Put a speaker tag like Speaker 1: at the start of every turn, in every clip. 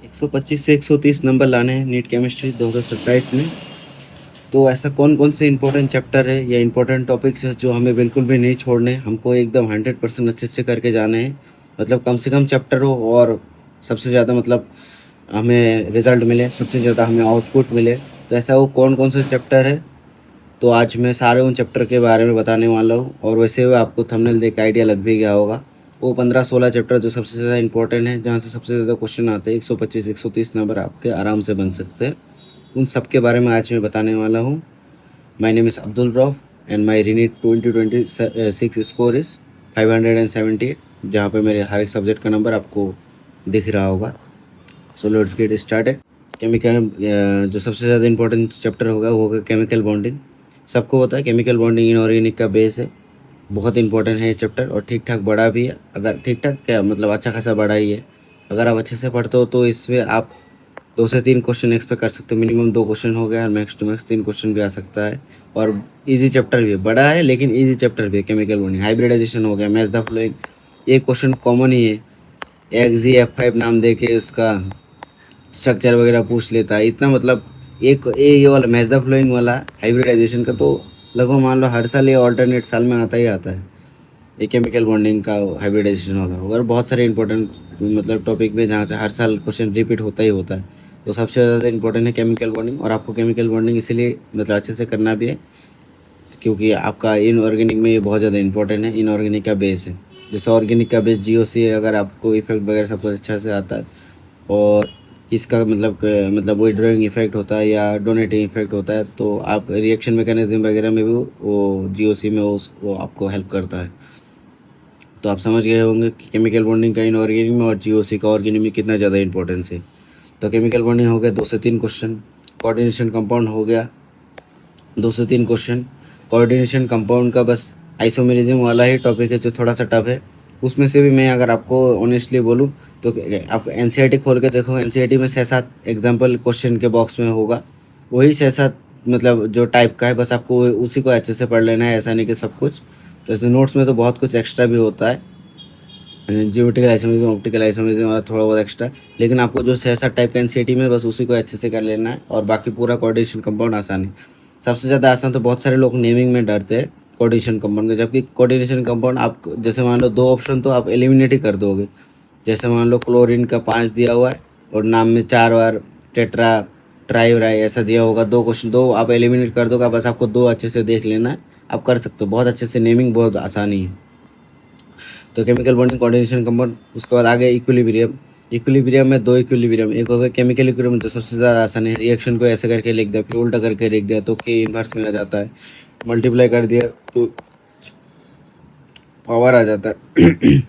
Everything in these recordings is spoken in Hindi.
Speaker 1: 125 से 130 नंबर लाने हैं नीट केमिस्ट्री 2027 में। तो ऐसा कौन कौन से इंपॉर्टेंट चैप्टर है या इंपॉर्टेंट टॉपिक्स है जो हमें बिल्कुल भी नहीं छोड़ने, हमको एकदम 100% अच्छे से करके जाने हैं। मतलब कम से कम चैप्टर हो और सबसे ज़्यादा मतलब हमें रिजल्ट मिले, सबसे ज़्यादा हमें आउटपुट मिले। तो ऐसा वो कौन कौन से चैप्टर है, तो आज मैं सारे उन चैप्टर के बारे में बताने वाला हूँ। और वैसे हुए आपको थंबनेल देख के आइडिया लग भी गया होगा। वो 15-16 चैप्टर जो सबसे ज़्यादा इंपॉर्टेंट है, जहाँ से सबसे ज़्यादा क्वेश्चन आते हैं, 125-130 नंबर आपके आराम से बन सकते हैं, उन सब के बारे में आज मैं बताने वाला हूँ। My name is Abdul Rauf and my रीनीट 2026 score is 578, जहाँ पे मेरे हर एक सब्जेक्ट का नंबर आपको दिख रहा होगा। So let's get started. Chemical जो सबसे ज़्यादा इंपॉर्टेंट चैप्टर होगा वो होगा केमिकल बॉन्डिंग। सबको पता है केमिकल बॉन्डिंग इनऑर्गेनिक का बेस है। बहुत इंपॉर्टेंट है ये चैप्टर और ठीक ठाक बड़ा भी है। अगर ठीक ठाक क्या मतलब अच्छा खासा बड़ा ही है। अगर आप अच्छे से पढ़ते हो तो इसमें आप 2 से 3 क्वेश्चन एक्सपेक्ट कर सकते हो। मिनिमम 2 क्वेश्चन हो गया और मैक्स टू मैक्स 3 क्वेश्चन भी आ सकता है। और इजी चैप्टर भी है, बड़ा है लेकिन इजी चैप्टर भी है। केमिकल बॉन्डिंग, हाइब्रिडाइजेशन हो गया, मैच द फ्लोइंग, ये क्वेश्चन कॉमन ही है। XZF5 नाम दे के उसका स्ट्रक्चर वगैरह पूछ लेता है। इतना मतलब एक ये वाला मैच द फ्लोइंग वाला हाइब्रिडाइजेशन का तो लगभग मान लो हर साल या ऑल्टरनेट साल में आता ही आता है। ये केमिकल बॉन्डिंग का हाइब्रिडाइजेशन वाला और बहुत सारे इंपॉर्टेंट मतलब टॉपिक में जहाँ से हर साल क्वेश्चन रिपीट होता ही होता है। तो सबसे ज़्यादा इंपॉर्टेंट है केमिकल बॉन्डिंग। और आपको केमिकल बॉन्डिंग इसीलिए मतलब अच्छे से करना भी है क्योंकि आपका इनऑर्गेनिक में ये बहुत ज़्यादा इंपॉर्टेंट है। इनऑर्गेनिक का बेस है, जैसे ऑर्गेनिक का बेस GOC है। अगर आपको इफेक्ट वगैरह सब कुछ अच्छा से आता है और इसका मतलब विड्रॉइंग इफेक्ट होता है या डोनेटिंग इफेक्ट होता है, तो आप रिएक्शन मैकेनिज्म वगैरह में भी वो GOC में वो आपको हेल्प करता है। तो आप समझ गए होंगे कि केमिकल बॉन्डिंग का इनऑर्गेनिक में और GOC का ऑर्गेनिक में कितना ज़्यादा इंपॉर्टेंस है। तो केमिकल बॉन्डिंग हो गया 2 से 3 क्वेश्चन। कोऑर्डिनेशन कंपाउंड हो गया 2 से 3 क्वेश्चन। कोऑर्डिनेशन कंपाउंड का बस आइसोमेरिज्म वाला ही टॉपिक है जो थोड़ा सा टफ है। उसमें से भी मैं अगर आपको ऑनेस्टली बोलूँ तो आप NCERT खोल के देखो, NCERT में 6-7 एग्जाम्पल क्वेश्चन के बॉक्स में होगा। वही 6-7 मतलब जो टाइप का है, बस आपको उसी को अच्छे से पढ़ लेना है, ऐसा नहीं कि सब कुछ। जैसे नोट्स में तो बहुत कुछ एक्स्ट्रा भी होता है, ज्योमेट्रिकल आइसोमेरिज्म, ऑप्टिकल आइसोमेरिज्म और थोड़ा बहुत एक्स्ट्रा। लेकिन आपको जो 6-7 टाइप का NCERT में बस उसी को अच्छे से कर लेना है और बाकी पूरा कोऑर्डिनेशन कंपाउंड आसान है। सबसे ज़्यादा आसान तो बहुत सारे लोग नेमिंग में डरते हैं कोऑर्डिनेशन कंपाउंड के, जबकि कोऑर्डिनेशन कंपाउंड आप जैसे मान लो 2 ऑप्शन तो आप एलिमिनेट ही कर दोगे। जैसे मान लो क्लोरीन का 5 दिया हुआ है और नाम में 4 बार टेट्रा ट्राई ऐसा दिया होगा, 2 क्वेश्चन 2 आप एलिमिनेट कर दोगे। बस आपको 2 अच्छे से देख लेना है, आप कर सकते हो बहुत अच्छे से। नेमिंग बहुत आसानी है। तो केमिकल बॉन्डिंग, कोऑर्डिनेशन कंपाउंड, उसके बाद आगे इक्विलिब्रियम। इक्विलिब्रियम में 2 इक्विलिब्रियम, एक हो गया केमिकल इक्विलिब्रियम जो सबसे ज़्यादा आसान है। रिएक्शन को ऐसे करके लिख दिया, फिर उल्टा करके लिख दिया तो के इनवर्स में आ जाता है। मल्टीप्लाई कर दिया तो पावर आ जाता है।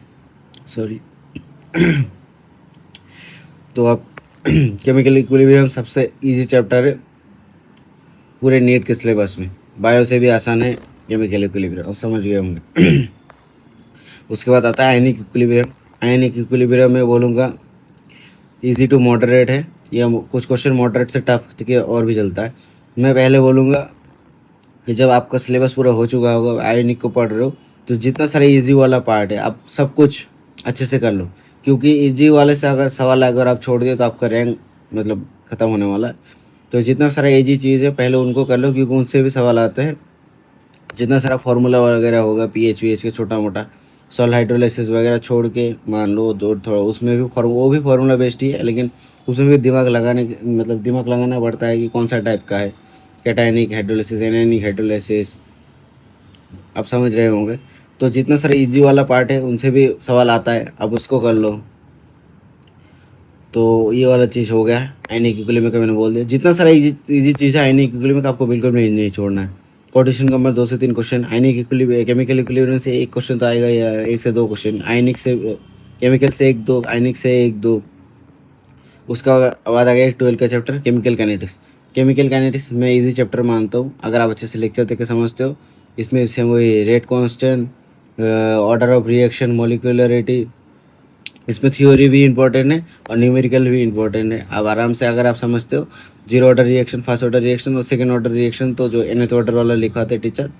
Speaker 1: सॉरी। तो आप केमिकल इक्विलिब्रियम सबसे इजी चैप्टर है पूरे नीट के सिलेबस में। बायो से भी आसान है केमिकल इक्विलिब्रियम, अब समझ गए होंगे। उसके बाद आता है आयनिक इक्विलिब्रियम। आयनिक इक्विलिब्रियम में बोलूँगा इजी टू मॉडरेट है, या कुछ क्वेश्चन मॉडरेट से टफ के और भी चलता है। मैं पहले बोलूँगा कि जब आपका सिलेबस पूरा हो चुका होगा, आयनिक को पढ़ रहे हो, तो जितना सारा इजी वाला पार्ट है आप सब कुछ अच्छे से कर लो। क्योंकि इजी वाले से अगर सवाल अगर आप छोड़ दिए तो आपका रैंक मतलब ख़त्म होने वाला है। तो जितना सारा इजी चीज़ है पहले उनको कर लो, क्योंकि उनसे भी सवाल आते हैं। जितना सारा फार्मूला वगैरह होगा पीएच वीएच के छोटा मोटा, सॉल्ट हाइड्रोलाइसिस वगैरह छोड़ के मान लो जो थोड़ा उसमें भी वो भी फार्मूला बेस्ड ही है, लेकिन उसमें भी दिमाग लगाने मतलब दिमाग लगाना पड़ता है कि कौन सा टाइप का है, कैटायनिक हाइड्रोलाइसिस, एनायनिक हाइड्रोलाइसिस, आप समझ रहे होंगे। तो जितना सारा इजी वाला पार्ट है उनसे भी सवाल आता है, अब उसको कर लो। तो ये वाला चीज़ हो गया है आयनिक इक्विलिब्रियम का, मैंने बोल दिया। जितना सारा इजी चीज़ है आयनिक इक्विलिब्रियम का आपको बिल्कुल भी नहीं छोड़ना है। कोऑर्डिनेशन का नंबर 2 से 3 question, ionic equilibrium chemical equilibrium से 1 क्वेश्चन तो आएगा या 1 से 2 क्वेश्चन, आयनिक से केमिकल से 1-2, आयनिक से 1-2। उसका बाद आ गया 12 का chapter chemical kinetics. Chemical kinetics मैं इजी चैप्टर मानता हूँ अगर आप अच्छे से लेक्चर देख के समझते हो। इसमें से वही rate constant, order of reaction, molecularity, इसमें थ्योरी भी इंपॉर्टेंट है और न्यूमेरिकल भी इंपॉर्टेंट है। अब आराम से अगर आप समझते हो 0 order reaction, first order reaction और सेकंड ऑर्डर रिएक्शन, तो जो nth ऑर्डर वाला लिखवाते हैं टीचर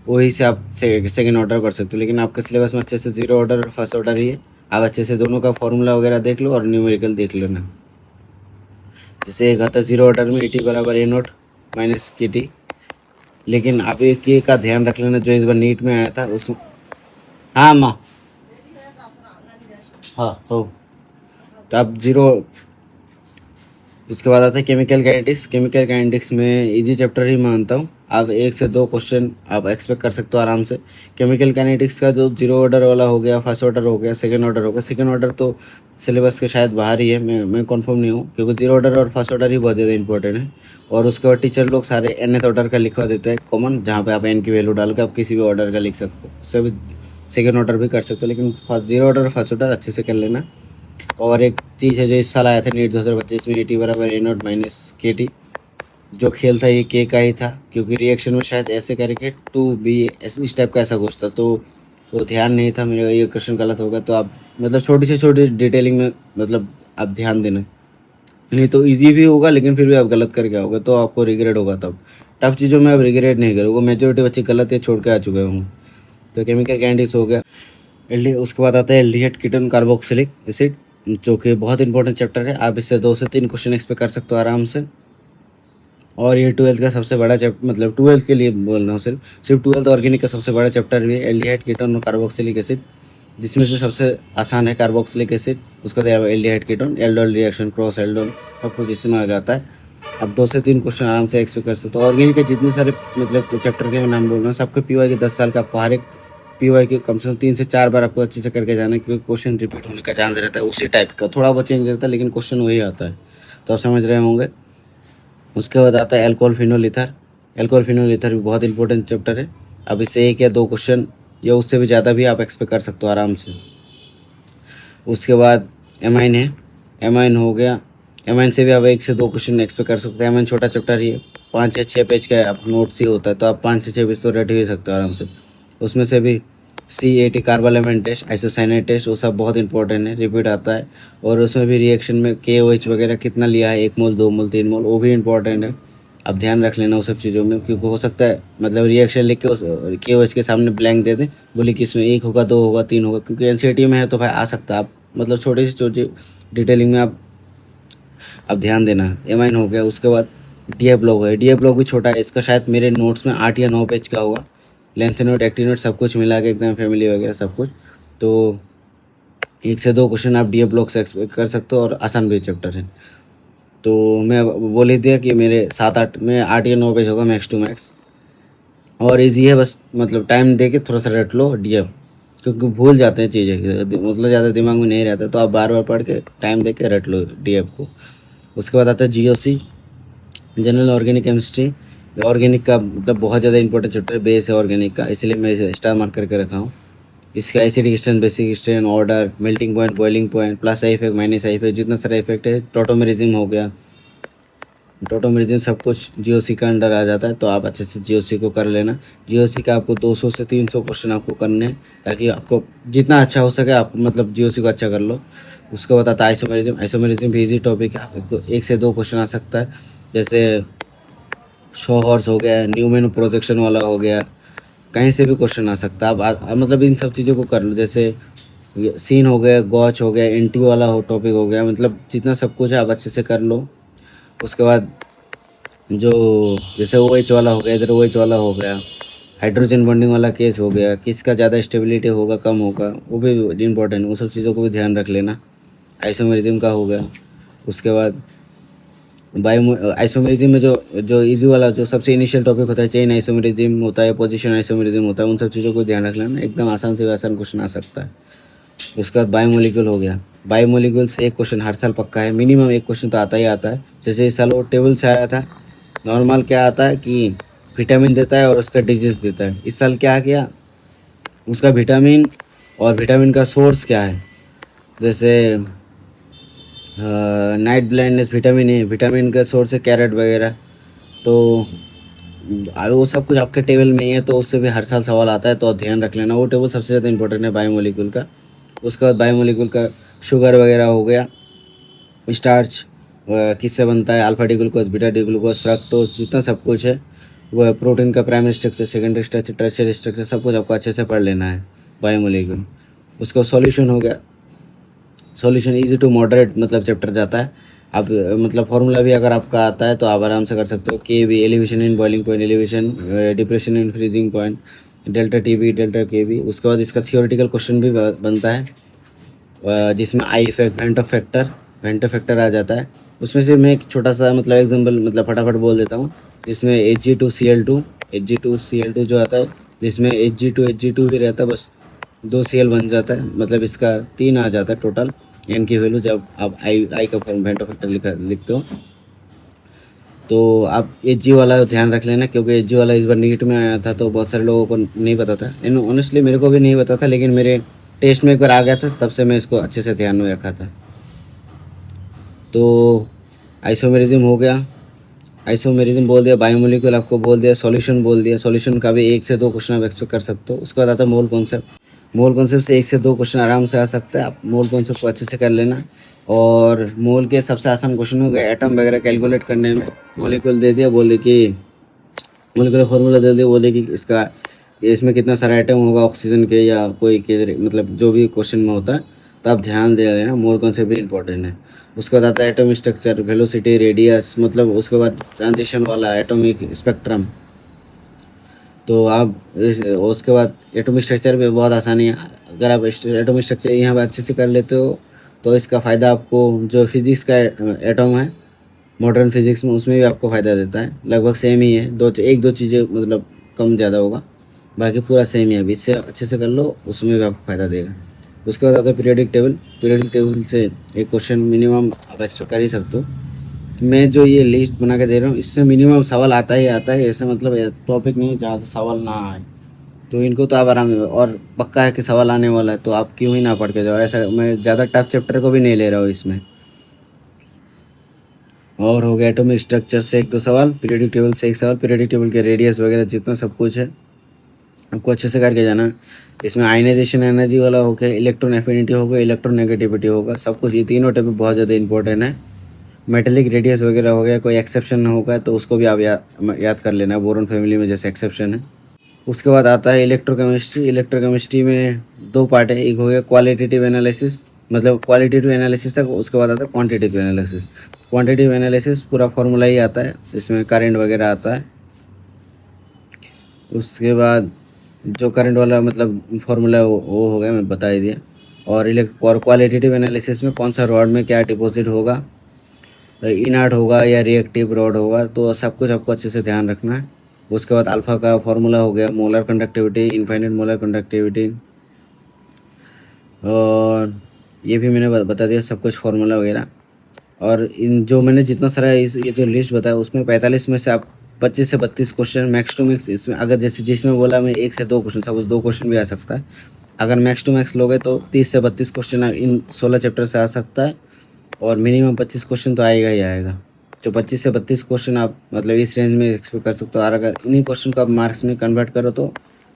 Speaker 1: वही से आप सेकंड ऑर्डर कर सकते हो। लेकिन आपके सिलेबस में अच्छे से 0 ऑर्डर और फर्स्ट ऑर्डर ही है। आप अच्छे से दोनों का फॉर्मूला वगैरह देख लो और न्यूमेरिकल देख लेना। जैसे एक आता है जीरो ऑर्डर में E t बराबर ए नोट माइनस के टी, लेकिन आप एक के का ध्यान रख लेना जो इस बार नीट में आया था उस। हाँ माँ, हाँ हो। तो आप जीरो, उसके बाद आता है केमिकल काइनेटिक्स। केमिकल काइनेटिक्स में इजी चैप्टर ही मानता हूँ। आप एक से दो क्वेश्चन आप एक्सपेक्ट कर सकते हो आराम से। केमिकल काइनेटिक्स का जो जीरो ऑर्डर वाला हो गया, फर्स्ट ऑर्डर हो गया, सेकंड ऑर्डर हो गया। सेकंड ऑर्डर तो सिलेबस के शायद बाहर ही है, मैं कंफर्म नहीं हूँ, क्योंकि जीरो ऑर्डर और फर्स्ट ऑर्डर ही बहुत ज़्यादा इंपॉर्टेंट है। और उसके बाद टीचर लोग सारे nth ऑर्डर का लिखवा देते हैं कॉमन, जहाँ पे आप n की वैल्यू डाल के आप किसी भी ऑर्डर का लिख सकते हो, उससे भी सेकेंड ऑर्डर भी कर सकते हो। लेकिन फर्स्ट जीरो ऑर्डर और फर्स्ट ऑर्डर अच्छे से कर लेना। और एक चीज़ है जो इस साल आया था नीट 2025 में, E t बराबर ए नोट माइनस के टी। जो खेल था ये के का ही था, क्योंकि रिएक्शन में शायद ऐसे करके टू बी इस टाइप का ऐसा कुछ था, तो वो ध्यान नहीं था मेरा, ये क्वेश्चन गलत होगा। तो आप मतलब छोटी से छोटी डिटेलिंग में मतलब आप ध्यान देना, नहीं तो इजी भी होगा लेकिन फिर भी आप गलत करके आओगे तो आपको रिग्रेट होगा। तब टफ चीज़ों में आप रिग्रेट नहीं करोगे, मेजोरिटी बच्चे गलत या छोड़ के आ चुके होंगे। तो केमिकल कैंडीज हो गया। उसके बाद आता है एल्डिहाइड कीटोन कार्बोक्सिलिक एसिड, जो कि बहुत इंपॉर्टेंट चैप्टर है। आप इससे 2 से 3 क्वेश्चन एक्सपेक्ट कर सकते हो आराम से। और ये ट्वेल्थ का सबसे बड़ा चैप्टर, मतलब ट्वेल्थ के लिए बोल रहा हूँ, सिर्फ ट्वेल्थ ऑर्गेनिक का सबसे बड़ा चैप्टर भी है एल्डिहाइड कीटोन और कार्बोक्सिलिक एसिड, जिसमें से सबसे आसान है कार्बोक्सिलिक एसिड। उसका aldehyde ketone, aldol reaction, cross aldol, सब कुछ इसमें आ जाता है। अब 2 से 3 क्वेश्चन आराम से एक्सपेक्ट कर सकते हो। ऑर्गेनिक के जितने सारे मतलब चैप्टर के मैं नाम बोल रहा हूँ, सबके पीवाई के 10 साल का आपको हर एक पीवाई के कम से कम 3 से 4 बार आपको अच्छे से करके जाना है, क्योंकि क्वेश्चन रिपीट होने का चांस रहता है उसी टाइप का, थोड़ा बहुत चेंज रहता है लेकिन क्वेश्चन वही आता है। तो आप समझ रहे होंगे। उसके बाद आता है alcohol phenol ether. Alcohol phenol ether भी बहुत इंपॉर्टेंट चैप्टर है। अब इससे 1 या 2 क्वेश्चन या उससे भी ज़्यादा भी आप एक्सपेक्ट कर सकते हो आराम से। उसके बाद एमाइन है, एमाइन हो गया। एमाइन से भी आप 1 से 2 क्वेश्चन एक्सपेक्ट कर सकते हैं। एमाइन छोटा चैप्टर ही है, 5 या 6 पेज का आप नोट्स ही होता है, तो आप 5 से 6 पेज तो रेड ही सकते हो आराम से। उसमें से भी CAT कार्बालेमेंट टेस्ट, आइसोसाइनेट टेस्ट, वो सब बहुत इंपॉर्टेंट है, रिपीट आता है। और उसमें भी रिएक्शन में KOH वगैरह कितना लिया है, 1 मोल 2 मोल 3 मोल, वो भी इंपॉर्टेंट है। आप ध्यान रख लेना उस सब चीज़ों में, क्योंकि हो सकता है मतलब रिएक्शन लिख के उस KOH के सामने ब्लैंक दे दें, बोले कि इसमें 1 होगा, 2 होगा, 3 होगा, क्योंकि NCERT में है तो भाई आ सकता है। आप मतलब छोटी से छोटी डिटेलिंग में आप ध्यान देना। एमाइन हो गया। उसके बाद DF ब्लॉक है। DF ब्लॉक भी छोटा है, इसका शायद मेरे नोट्स में 8 या 9 पेज का होगा। लेंथ नोट, एक्टिव नोट सब कुछ मिला के एकदम फैमिली वगैरह सब कुछ। तो 1 से 2 क्वेश्चन आप DF ब्लॉक से एक्सपेक्ट कर सकते हो, और आसान भी चैप्टर है। तो मैं बोल ही दिया कि मेरे 7-8 में 8 या 9 पेज होगा मैक्स टू मैक्स, और इजी है, बस मतलब टाइम दे के थोड़ा सा रट लो DF, क्योंकि भूल जाते हैं चीज़ें, मतलब ज़्यादा दिमाग में नहीं रहता, तो आप बार बार पढ़ के टाइम दे के रट लो DF को। उसके बाद आता है GOC, general organic chemistry. Organic का मतलब बहुत ज़्यादा इंपॉर्टेंट चैप्टर बेस है ऑर्गेनिक का, इसलिए मैं इसे स्टार मार्क करके रखा हूँ। इसका acidic strain, basic strain, order, melting point, boiling point, plus I effect, minus I effect, जितना सारा इफेक्ट है, टोटोमेरिज्म हो गया, टोटोमेरिज्म सब कुछ GOC का अंडर आ जाता है। तो आप अच्छे से GOC को कर लेना। GOC का आपको 200 से 300 क्वेश्चन आपको करने हैं, ताकि आपको जितना अच्छा हो सके आप मतलब GOC को अच्छा कर लो। उसके बाद आता है आइसोमेरिज्म। आइसोमेरिज्म भी ईजी टॉपिक है, आपको 1 से 2 क्वेश्चन आ सकता है। जैसे शो हॉर्स हो गया, न्यूमैन प्रोजेक्शन वाला हो गया, कहीं से भी क्वेश्चन आ सकता है। आप मतलब इन सब चीज़ों को कर लो। जैसे सीन हो गया, गॉच हो गया, NT वाला हो टॉपिक हो गया, मतलब जितना सब कुछ है आप अच्छे से कर लो। उसके बाद जो जैसे OH वाला हो गया, इधर OH वाला हो गया, हाइड्रोजन बॉन्डिंग वाला केस हो गया, किसका ज़्यादा स्टेबिलिटी होगा कम होगा, वो भी इंपॉर्टेंट है, वो सब चीज़ों को भी ध्यान रख लेना। आइसोमेरिज्म का हो गया। उसके बाद आइसोमेरिज्म में जो जो इजी वाला जो सबसे इनिशियल टॉपिक होता है, चेन आइसोमेरिज्म होता है, पोजीशन आइसोमेरिज्म होता है, उन सब चीज़ों को ध्यान रख लेना, एकदम आसान से आसान क्वेश्चन आ सकता है। उसके बाद बायोमोलिक्यूल हो गया। बायोमोलिक्यूल से 1 क्वेश्चन हर साल पक्का है, मिनिमम 1 क्वेश्चन तो आता ही आता है। जैसे इस साल वो टेबल से आया था, नॉर्मल क्या आता है कि विटामिन देता है और उसका डिजीज देता है। इस साल क्या किया, उसका विटामिन और विटामिन का सोर्स क्या है। जैसे नाइट ब्लाइंडनेस विटामिन है, विटामिन का सोर्स है कैरेट वगैरह। तो वो सब कुछ आपके टेबल में ही है, तो उससे भी हर साल सवाल आता है, तो ध्यान रख लेना। वो टेबल सबसे ज़्यादा इंपॉर्टेंट है बायोमोलिक्यूल का। उसके बाद बायोमोलिक्यूल का शुगर वगैरह हो गया, स्टार्च किससे बनता है, alpha D glucose, beta D glucose, fructose, जितना सब कुछ है वो है। प्रोटीन का primary structure, secondary structure, tertiary structure, सब कुछ आपको अच्छे से पढ़ लेना है बायोमोलिक्यूल। उसका सॉल्यूशन हो गया। सॉल्यूशन इजी टू मॉडरेट मतलब चैप्टर जाता है। आप मतलब फार्मूला भी अगर आपका आता है तो आप आराम से कर सकते हो। K B elevation in boiling point, elevation depression in freezing point, delta T B, delta K B. उसके बाद इसका थियोरेटिकल क्वेश्चन भी बनता है जिसमें आई इफेक्ट, वेंट फैक्टर आ जाता है। उसमें से मैं एक छोटा सा मतलब एग्जांपल मतलब फटाफट बोल देता हूँ। जिसमें Hg2Cl2 जो आता है, जिसमें Hg2 भी रहता है, बस 2Cl बन जाता है, मतलब इसका 3 आ जाता है टोटल एन की वैल्यू जब आप आई का वेंट फैक्टर लिखते हो। तो आप Hg वाला ध्यान रख लेना, क्योंकि Hg वाला इस बार नीट में आया था तो बहुत सारे लोगों को नहीं पता था। इन ऑनेस्टली मेरे को भी नहीं पता था, लेकिन मेरे टेस्ट में एक बार आ गया था, तब से मैं इसको अच्छे से ध्यान में रखा था। तो आइसोमेरिज्म हो गया, आइसोमेरिज्म बोल दिया, बायोमोलिक्यूल आपको बोल दिया, सॉल्यूशन बोल दिया। सॉल्यूशन का भी 1 से 2 क्वेश्चन आप एक्सपेक्ट कर सकते हो। उसके बाद आता है मोल कॉन्सेप्ट। मोल कॉन्सेप्ट से 1 से 2 क्वेश्चन आराम से आ सकता है, आप मोल कॉन्सेप्ट को अच्छे से कर लेना। और मोल के सबसे आसान क्वेश्चन हो गए एटम वगैरह कैलकुलेट करने में। मॉलिक्यूल दे दिया, बोले कि मॉलिक्यूलर फार्मूला दे दिया, बोले कि इसका इसमें कितना सारा आइटम होगा ऑक्सीजन के या कोई के, मतलब जो भी क्वेश्चन में होता है, तो आप ध्यान दे देना। मोल कॉन्सेप्ट भी इंपॉर्टेंट है। उसके बाद आता है एटॉमिक स्ट्रक्चर, वेलोसिटी, रेडियस, मतलब उसके बाद ट्रांजिशन वाला एटॉमिक स्पेक्ट्रम। तो आप उसके बाद एटॉमिक स्ट्रक्चर में बहुत आसानी है। अगर आप एटॉमिक स्ट्रक्चर यहाँ पर अच्छे से कर लेते हो तो इसका फ़ायदा आपको जो फिजिक्स का एटॉम है मॉडर्न फिजिक्स में, उसमें भी आपको फ़ायदा देता है। लगभग सेम ही है, एक दो चीज़ें मतलब कम ज़्यादा होगा, बाकी पूरा सेम ही है। अभी इससे अच्छे से कर लो, उसमें भी आपको फ़ायदा देगा। उसके बाद आता है पीरियोडिक टेबल। पीरियोडिक टेबल से एक क्वेश्चन मिनिमम आप एक्सपेक्ट कर ही सकते हो। मैं जो ये लिस्ट बना के दे रहा हूँ, इससे मिनिमम सवाल आता ही आता है। ऐसे मतलब टॉपिक नहीं है जहाँ से सवाल ना आए। तो इनको तो आप आराम से, और पक्का है कि सवाल आने वाला है, तो आप क्यों ही ना पढ़ के जाओ। ऐसा मैं ज़्यादा टफ चैप्टर को भी नहीं ले रहा हूँ इसमें। और हो गया एटॉमिक स्ट्रक्चर से 1 2 सवाल, पीरियोडिक टेबल से 1 सवाल, पीरियोडिक टेबल के रेडियस वगैरह जितना सब कुछ है आपको अच्छे से करके जाना। इसमें आयनाइजेशन एनर्जी वाला हो गया, इलेक्ट्रॉन एफिनिटी हो गया, इलेक्ट्रोनेगेटिविटी होगा, सब कुछ। ये तीनों टॉपिक बहुत ज़्यादा इंपॉर्टेंट है। मेटेलिक रेडियस वगैरह हो गया, कोई एक्सेप्शन ना होगा तो उसको भी आप याद कर लेना, बोरॉन फैमिली में जैसे एक्सेप्शन है। उसके बाद आता है इलेक्ट्रोकेमिस्ट्री। इलेक्ट्रोकेमिस्ट्री में 2 पार्ट है। एक हो गया क्वालिटेटिव एनालिसिस, मतलब क्वालिटेटिव एनालिसिस तक, उसके बाद आता है क्वांटिटेटिव एनालिसिस। क्वांटिटेटिव एनालिसिस पूरा फार्मूला ही आता है, इसमें करंट वगैरह आता है। उसके बाद जो करंट वाला मतलब फार्मूला है वो हो गया, मैं बता ही दिया। और क्वालिटेटिव एनालिसिस में कौन सा रॉड में क्या डिपॉजिट होगा, इनर्ट होगा या रिएक्टिव रॉड होगा, तो सब कुछ आपको अच्छे से ध्यान रखना है। उसके बाद अल्फ़ा का फार्मूला हो गया, molar conductivity, infinite molar conductivity, और ये भी मैंने बता दिया सब कुछ फार्मूला वगैरह। और इन जो मैंने जितना सारा ये जो लिस्ट बताया, उसमें 45 में से आप 25 से 32 क्वेश्चन मैक्स टू मैक्स इसमें, अगर जैसे जिसमें बोला मैं 1 से 2 क्वेश्चन, सपोज 2 क्वेश्चन भी आ सकता है। अगर मैक्स टू मैक्स लोगे तो 30 से 32 क्वेश्चन इन 16 चैप्टर से आ सकता है, और मिनिमम 25 क्वेश्चन तो आएगा ही आएगा। तो 25 से 32 क्वेश्चन आप मतलब इस रेंज में एक्सपेक्ट कर सकते हो। और अगर इन्हीं क्वेश्चन को आप मार्क्स में कन्वर्ट करो तो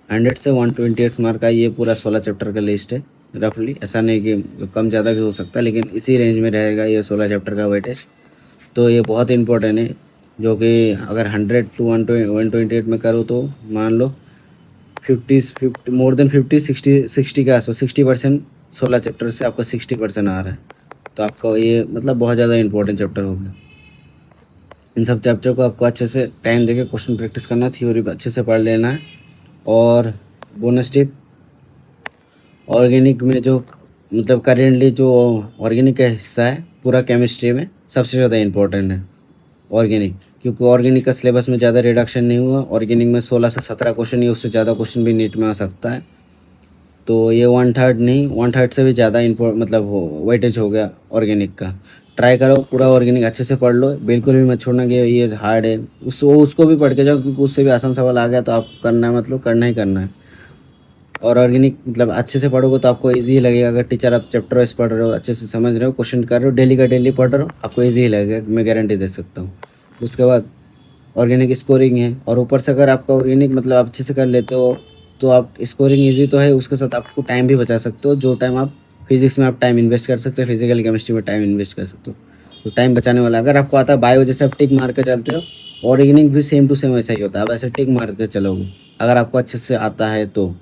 Speaker 1: 100 से 128 मार्क का ये पूरा 16 चैप्टर का लिस्ट है रफली। ऐसा नहीं कि कम ज़्यादा भी हो सकता है, लेकिन इसी रेंज में रहेगा ये 16 चैप्टर का वेटेज। तो ये बहुत इंपॉर्टेंट है, जो कि अगर 100 टू 128 में करो तो मान लो 50 मोर देन 60 के आसपास 60%, 16 चैप्टर से आपका 60% आ रहा है। तो आपका ये मतलब बहुत ज़्यादा इंपॉर्टेंट चैप्टर हो गया। इन सब चैप्टर को आपको अच्छे से टाइम देके क्वेश्चन प्रैक्टिस करना, थ्योरी अच्छे से पढ़ लेना है। और बोनस टिप, ऑर्गेनिक में जो मतलब करेंटली जो ऑर्गेनिक का हिस्सा है पूरा केमिस्ट्री में सबसे ज़्यादा इम्पोर्टेंट है ऑर्गेनिक, क्योंकि ऑर्गेनिक का सिलेबस में ज़्यादा रिडक्शन नहीं हुआ। ऑर्गेनिक में 16 से 17 क्वेश्चन ही, उससे ज़्यादा क्वेश्चन भी नीट में आ सकता है। तो ये 1/3 नहीं, 1/3 से भी ज़्यादा मतलब वेटेज हो गया ऑर्गेनिक का। ट्राई करो पूरा ऑर्गेनिक अच्छे से पढ़ लो, बिल्कुल भी मत छोड़ना कि ये हार्ड है। उसको भी पढ़ के जाओ, क्योंकि उससे भी आसान सवाल आ गया तो आप करना है, मतलब करना ही करना है। और ऑर्गेनिक मतलब अच्छे से पढ़ोगे तो आपको इजी लगेगा। अगर टीचर आप चैप्टर वाइज पढ़ रहे हो, अच्छे से समझ रहे हो, क्वेश्चन कर रहे हो, डेली का डेली पढ़ रहे हो, आपको इजी ही लगेगा, मैं गारंटी दे सकता हूँ। उसके बाद ऑर्गेनिक स्कोरिंग है, और ऊपर से अगर आपका ऑर्गेनिक मतलब आप अच्छे से कर लेते हो तो आप स्कोरिंग इजी तो है, उसके साथ आपको टाइम भी बचा सकते हो। जो टाइम आप फिजिक्स में आप टाइम इन्वेस्ट कर सकते हो, फिजिकल केमिस्ट्री में टाइम इन्वेस्ट कर सकते हो, तो टाइम बचाने वाला। अगर आपको आता है बायो, जैसे आप टिक मार के चलते हो, ऑर्गेनिक भी सेम टू सेम वैसा ही होता है, आप ऐसे टिक मार के चलोगे अगर आपको अच्छे से आता है तो।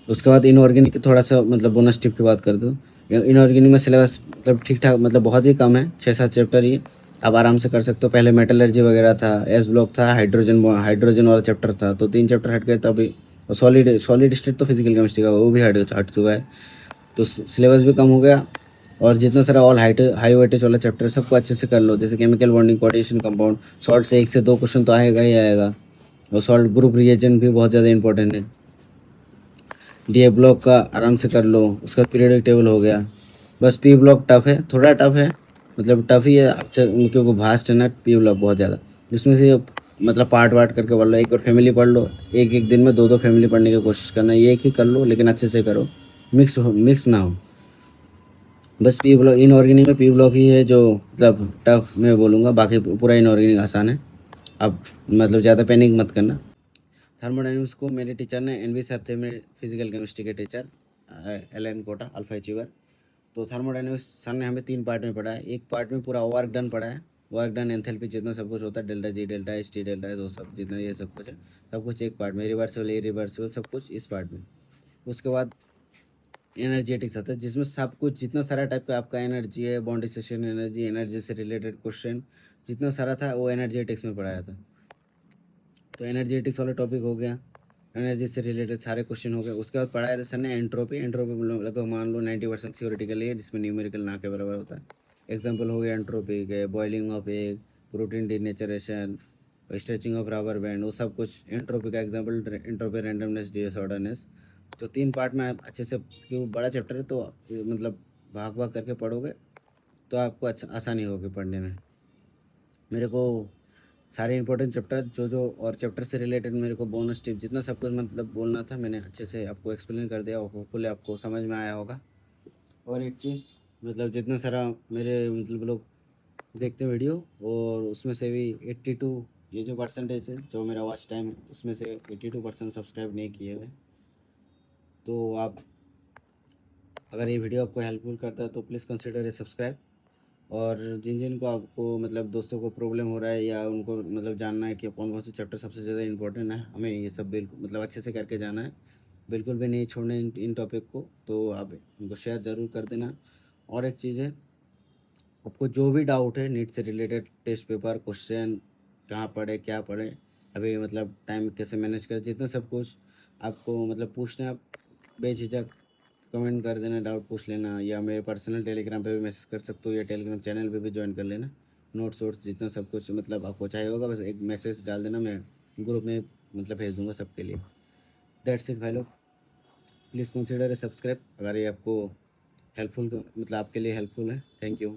Speaker 1: उसके बाद इनऑर्गेनिक थोड़ा सा मतलब बोनस टिप की बात कर दो। इनऑर्गेनिक में सिलेबस मतलब ठीक ठाक, मतलब बहुत ही कम है, 6-7 चैप्टर ही आप आराम से कर सकते हो। पहले मेटलर्जी वगैरह था, एस ब्लॉक था, हाइड्रोजन वाला चैप्टर था, तो 3 चैप्टर हट गए। तो अभी सॉलिड सॉलिड स्टेट तो फिजिकल केमिस्ट्री का वो भी हट चुका है, तो सिलेबस भी कम हो गया। और जितना सारा ऑल हाई वेटेज वाला चैप्टर सबको अच्छे से कर लो, जैसे chemical bonding, coordination, compound, salt से 1 से 2 क्वेश्चन तो आएगा ही आएगा। और सॉल्ट ग्रुप रिएजेंट भी बहुत ज़्यादा इंपॉर्टेंट है। डी ब्लॉक का आराम से कर लो, उसका पीरियोडिक टेबल हो गया। बस पी ब्लॉक टफ है, थोड़ा टफ है, मतलब टफ ही है अच्छा, क्योंकि भास्ट है ना पी ब्लॉक बहुत ज़्यादा। जिसमें से मतलब पार्ट वार्ट करके पढ़ लो, एक बार फैमिली पढ़ लो, एक एक दिन में 2-2 फैमिली पढ़ने की कोशिश करना, ये एक ही कर लो लेकिन अच्छे से करो, मिक्स ना हो। बस पी ब्लॉक इनऑर्गेनिक में पी ब्लॉक ही है जो मतलब टफ मैं बोलूँगा, बाकी पूरा इनऑर्गेनिक आसान है। अब मतलब ज़्यादा पैनिक मत करना। थर्मोडाइनमिक्स को मेरे टीचर ने एनवी सर थे, मेरे फिजिकल केमिस्ट्री के teacher, L Kota alpha achiever. तो थर्मोडाइनमिक्स सर ने हमें 3 पार्ट में पढ़ा है। एक पार्ट में पूरा वर्क डन पढ़ा है, वर्क डन एंथैल्पी जितना सब कुछ होता है, delta G, delta H T, delta H, वो सब जितना ये सब कुछ है, सब कुछ एक पार्ट में, रिवर्सिबल इरिवर्सिबल सब कुछ इस पार्ट में। उसके बाद एनर्जेटिक्स आता है, जिसमें सब कुछ जितना सारा टाइप का आपका एनर्जी है, बॉन्ड डिसोसिएशन एनर्जी, एनर्जी से रिलेटेड क्वेश्चन जितना सारा था वो एनर्जेटिक्स में पढ़ाया था। तो एनर्जेटिक्स वाला टॉपिक हो गया, एनर्जी से रिलेटेड सारे क्वेश्चन हो गए। उसके बाद पढ़ाया था सर ने एंट्रोपी। एंट्रोपी लगभग मान लो 90% थियोरेटिकली है, जिसमें न्यूमेरिकल ना के बराबर होता है। एग्जाम्पल हो गया एंट्रोपी के, boiling of egg, protein denaturation, stretching of rubber band, वो सब कुछ एंट्रोपी का एग्जाम्पल, एंट्रोपी रैंडमनेस डिसऑर्डरनेस। तो 3 पार्ट में आप अच्छे से, क्योंकि बड़ा चैप्टर है तो मतलब भाग भाग करके पढ़ोगे तो आपको अच्छा आसानी होगी पढ़ने में। मेरे को सारे इंपॉर्टेंट चैप्टर जो और चैप्टर से रिलेटेड मेरे को बोनस टिप जितना सब कुछ मतलब बोलना था मैंने अच्छे से आपको एक्सप्लेन कर दिया, और होपफुली आपको समझ में आया होगा। और एक चीज़, मतलब जितना सारा मेरे मतलब लोग देखते वीडियो, और उसमें से भी 82 ये जो परसेंटेज है जो मेरा वॉच टाइम है, उसमें से 82% सब्सक्राइब नहीं किए हुए। तो आप, अगर ये वीडियो आपको हेल्पफुल करता है तो प्लीज़ कंसिडर ए सब्सक्राइब। और जिन जिन को आपको मतलब दोस्तों को प्रॉब्लम हो रहा है, या उनको मतलब जानना है कि कौन कौन से चैप्टर सबसे ज़्यादा इंपॉर्टेंट है, हमें ये सब बिल्कुल मतलब अच्छे से करके जाना है, बिल्कुल भी नहीं छोड़ना इन टॉपिक को, तो आप उनको शेयर ज़रूर कर देना। और एक चीज़ है, आपको जो भी डाउट है नीट से रिलेटेड, टेस्ट पेपर क्वेश्चन, कहाँ पढ़े क्या पढ़े, अभी मतलब टाइम कैसे मैनेज करें, जितना सब कुछ आपको मतलब पूछना है, आप बेझिझक कमेंट कर देना, डाउट पूछ लेना, या मेरे पर्सनल टेलीग्राम पे भी मैसेज कर सकते हो, या टेलीग्राम चैनल पे भी ज्वाइन कर लेना। नोट्स वोट्स जितना सब कुछ मतलब आपको चाहिए होगा, बस एक मैसेज डाल देना, मैं ग्रुप में मतलब भेज दूँगा सबके लिए। दैट्स इट भाई लोग, प्लीज़ कंसिडर ए सब्सक्राइब अगर ये आपको हेल्पफुल मतलब आपके लिए हेल्पफुल है। Thank you.